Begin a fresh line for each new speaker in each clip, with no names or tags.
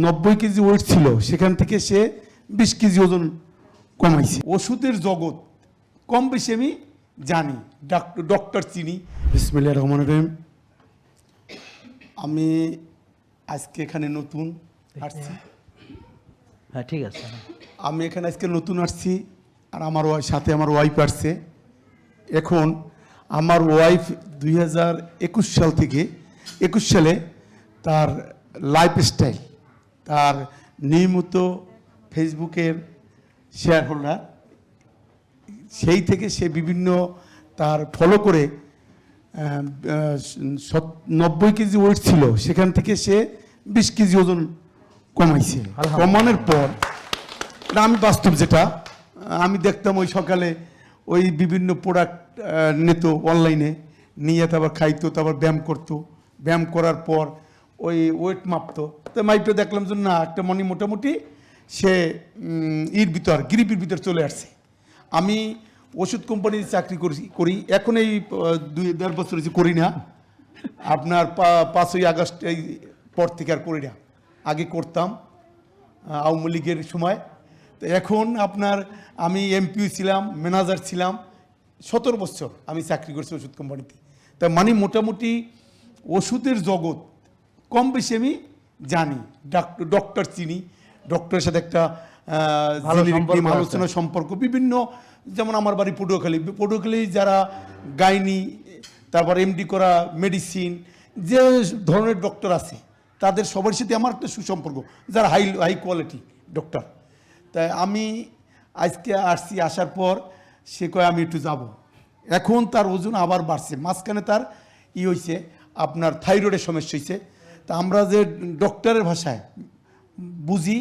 90 KG wait ছিল, সেখান থেকে সে 20 কেজি ওজন কমাইছে। ওষুধের জগৎ কম বেশি আমি জানি, ডক্টর চিনি। বিসমিল্লাহির রহমানির রহিম। আমি আজকে এখানে নতুন আসছি।
হ্যাঁ, ঠিক আছে।
আমি এখানে আজকে নতুন আসছি, আর আমার সাথে আমার ওয়াইফ আসছে। এখন আমার ওয়াইফ 2021 সাল থেকে 21 সালে তার লাইফস্টাইল, তার নিয়মিত ফেসবুকের শেয়ার হোল্ডার, সেই থেকে সে বিভিন্ন তার ফলো করে 90 কেজি ওয়েট ছিল, সেখান থেকে সে 20 কেজি ওজন কমাইছে। কমানোর পর আমি বাস্তব যেটা আমি দেখতাম, ওই সকালে ওই বিভিন্ন প্রোডাক্ট নিত অনলাইনে, নিয়ে তারপর খাইতো, তারপর ব্যায়াম করতো, ব্যায়াম করার পর ওই ওয়েট মাপতো। তো মাইপে দেখলাম যে না, একটা মোটামুটি সে গ্রিপের ভিতর চলে আসছে। আমি ওষুধ কোম্পানির চাকরি করি এখন, এই 2-1.5 বছর হচ্ছে করি না। আপনার 5ই আগস্ট এই পর থেকে আর করি না, আগে করতাম আওয়ামী লীগের সময়। তো এখন আপনার আমি এমপিও ছিলাম, ম্যানেজার ছিলাম, 17 বছর আমি চাকরি করছি ওষুধ কোম্পানিতে। তা মানে মোটামুটি ওষুধের জগৎ কম বেশি আমি জানি, ডক্টর চিনি। ডক্টরের সাথে একটা আলোচনা সম্পর্ক বিভিন্ন, যেমন আমার বাড়ি পটুয়াখালী যারা গাইনি, তারপর এমডি করা মেডিসিন, যে ধরনের ডক্টর আছে তাদের সবার সাথে আমার একটা সুসম্পর্ক, যারা হাই কোয়ালিটি ডক্টর। তাই আমি আজকে আসছি, আসার পর সে কয় আমি একটু যাব। এখন তার ওজন আবার বাড়ছে, মাঝখানে তার হয়েছে আপনার থাইরয়েডের সমস্যা হয়েছে। তা আমরা যে ডক্টরের ভাষায় বুঝি,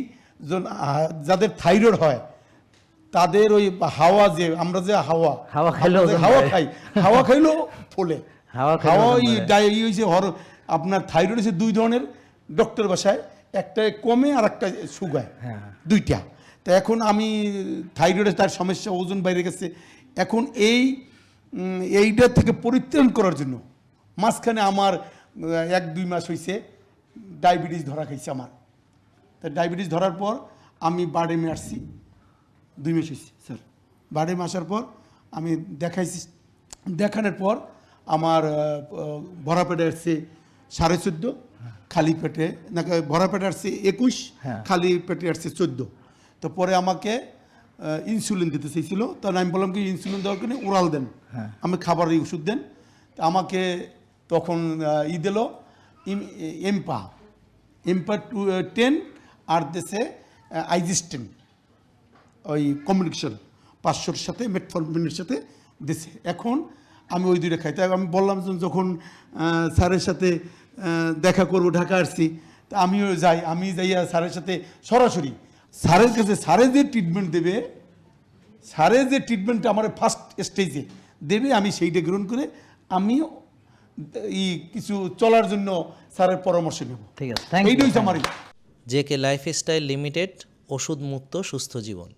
যাদের থাইরয়েড হয় তাদের ওই হাওয়া, যে আমরা যে হাওয়া খাইলেও ফলে আপনার থাইরয়েড হচ্ছে 2 ধরনের ডক্টর ভাষায়, একটা কমে আর একটা শুকায়, দুইটা। তা এখন আমি থাইরয়েডে তার সমস্যা, ওজন বাইরে গেছে। এখন এইটা থেকে পরিত্রাণ করার জন্য মাঝখানে আমার 1-2 মাস হয়েছে ডায়াবেটিস ধরা খাইছে আমার। তা ডায়াবেটিস ধরার পর আমি বারডেমে আসছি, 2 মাস হয়েছে স্যার। বারডেমে আসার পর আমি দেখাইছি, দেখানোর পর আমার ভরা পেটে আসছে 14.5, খালি পেটে না, ভরা পেটে আসছে 21, খালি পেটে আসছে 14। তো পরে আমাকে ইনসুলিন দিতে চাইছিল। তাহলে আমি বললাম কি, ইনসুলিন দেওয়ার জন্য ওরাল দেন, আমি খাবারের ওষুধ দেন। তা আমাকে তখন দিল এম্পা 10 আর দেশে আইজিস্টেন, ওই কমিউনিকেশন 500-র সাথে মেটফর্মিনের সাথে দেশে। এখন আমি ওই 2টা খাই। তাই আমি বললাম যখন স্যারের সাথে দেখা করবো, ঢাকা আসছি, তা আমিও যাই। আমি যাইয়া স্যারের সাথে সরাসরি স্যারের কাছে, স্যারের যে ট্রিটমেন্ট দেবে, স্যারের যে ট্রিটমেন্টটা আমার ফার্স্ট স্টেজে দেবে, আমি সেইটা গ্রহণ করে আমিও কিছু চলার জন্য স্যারের পরামর্শ নেব।
ঠিক আছে,
এইটাই আমার।
জেকে লাইফস্টাইল লিমিটেড, ওষুধ মুক্ত সুস্থ জীবন।